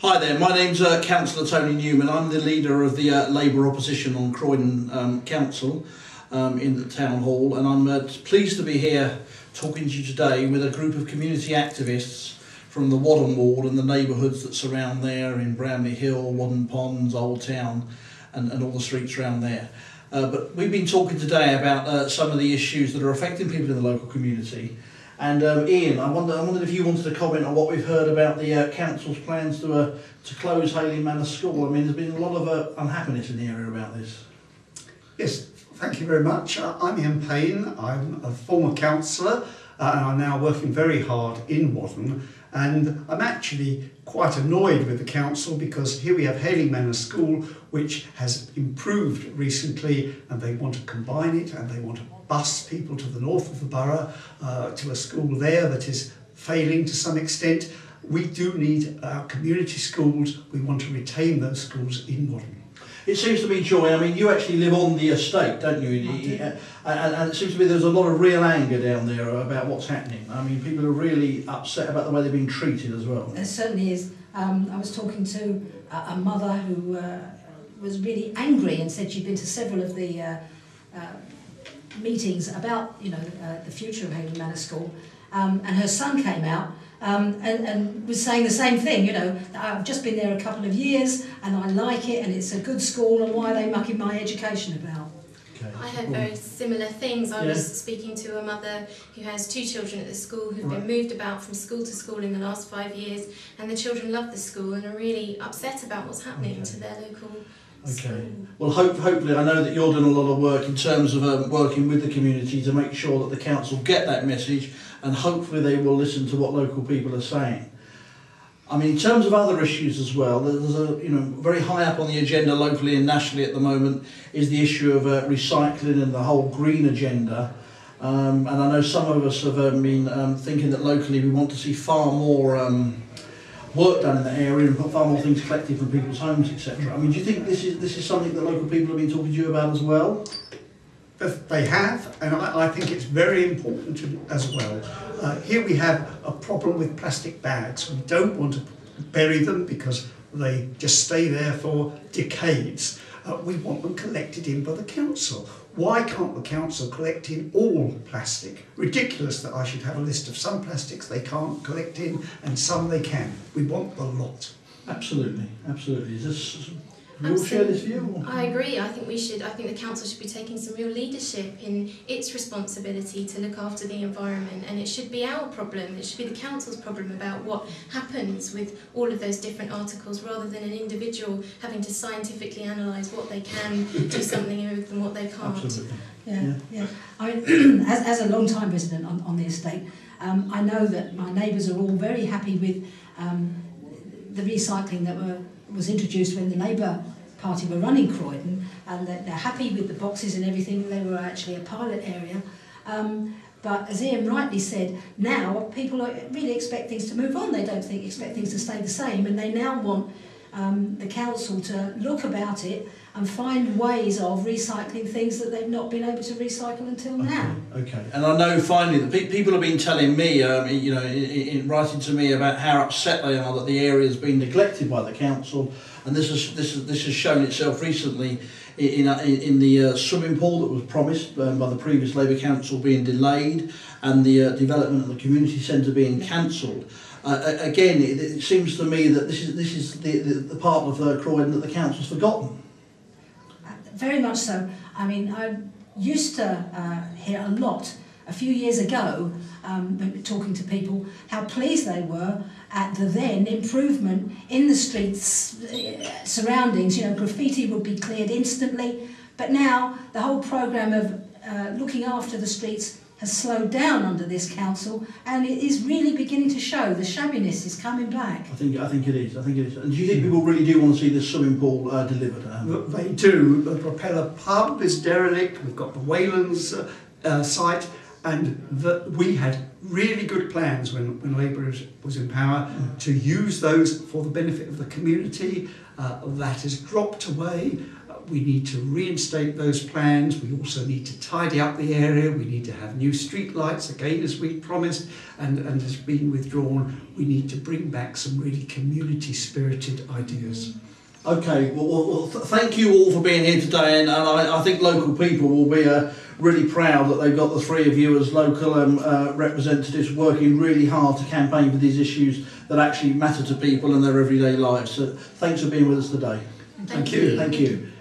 Hi there, my name's Councillor Tony Newman. I'm the leader of the Labour opposition on Croydon Council in the Town Hall, and I'm pleased to be here talking to you today with a group of community activists from the Waddon Ward and the neighbourhoods that surround there in Bramley Hill, Waddon Ponds, Old Town and all the streets around there. But we've been talking today about some of the issues that are affecting people in the local community. And Ian, I wondered if you wanted to comment on what we've heard about the council's plans to close Hayley Manor School. I mean, there's been a lot of unhappiness in the area about this. Yes, thank you very much. I'm Ian Payne. I'm a former councillor and I'm now working very hard in Waddon. And I'm actually quite annoyed with the council because here we have Hayley Manor School, which has improved recently, and they want to combine it and they want to bus people to the north of the borough to a school there that is failing to some extent. We do need our community schools. We want to retain those schools in Waddon. It seems to be, Joy, I mean, you actually live on the estate, don't you? And it seems to be there's a lot of real anger down there about what's happening. I mean, people are really upset about the way they've been treated as well. There certainly is. I was talking to a mother who was really angry and said she'd been to several of the meetings about, the future of Hayley Manor School, and her son came out and was saying the same thing, I've just been there a couple of years and I like it and it's a good school, and why are they mucking my education about? Okay. I heard very similar things. I was speaking to a mother who has 2 children at the school who've been moved about from school to school in the last 5 years, and the children love the school and are really upset about what's happening to their local school. Well, hopefully, I know that you're doing a lot of work in terms of working with the community to make sure that the council get that message, and hopefully they will listen to what local people are saying. I mean, in terms of other issues as well, there's a very high up on the agenda locally and nationally at the moment is the issue of recycling and the whole green agenda. And I know some of us have been thinking that locally we want to see far more work done in that area and far more things collected from people's homes, etc. I mean, do you think this is something that local people have been talking to you about as well? They have, and I think it's very important as well. Here we have a problem with plastic bags. We don't want to bury them because they just stay there for decades. We want them collected in by the council. Why can't the council collect in all plastic? Ridiculous that I should have a list of some plastics they can't collect in and some they can. We want the lot. Absolutely, absolutely. Do you all share this view? I agree. I think the council should be taking some real leadership in its responsibility to look after the environment, and it should be our problem. It should be the council's problem about what happens with all of those different articles, rather than an individual having to scientifically analyse what they can do something with and what they can't. Absolutely. Yeah. I mean, as a long-time resident on the estate, I know that my neighbours are all very happy with the recycling that was introduced when the Labour Party were running Croydon, and that they're happy with the boxes and everything. They were actually a pilot area. But as Ian rightly said, now people really expect things to move on. They don't expect things to stay the same, and they now want the council to look about it and find ways of recycling things that they've not been able to recycle until now. Okay. And I know finally that people have been telling me, in writing to me about how upset they are that the area has been neglected by the council, and this has shown itself recently in the swimming pool that was promised by the previous Labour council being delayed, and the development of the community centre being cancelled. Again, it seems to me that this is the part of Croydon that the council's forgotten. Very much so. I mean, I used to hear a lot a few years ago, talking to people, how pleased they were at the then improvement in the streets surroundings. Graffiti would be cleared instantly, but now the whole programme of looking after the streets has slowed down under this council, and it is really beginning to show. The shabbiness is coming back. I think it is. And do you think people really do want to see this swimming pool delivered? They do. The Propeller pub is derelict. We've got the Waylands site, and we had really good plans when Labour was in power to use those for the benefit of the community. That has dropped away. we need to reinstate those plans. We also need to tidy up the area. We need to have new street lights, again, as we promised, and has been withdrawn. We need to bring back some really community-spirited ideas. Okay, well, thank you all for being here today, and I think local people will be really proud that they've got the three of you as local representatives working really hard to campaign for these issues that actually matter to people in their everyday lives. So thanks for being with us today. Thank you. Thank you.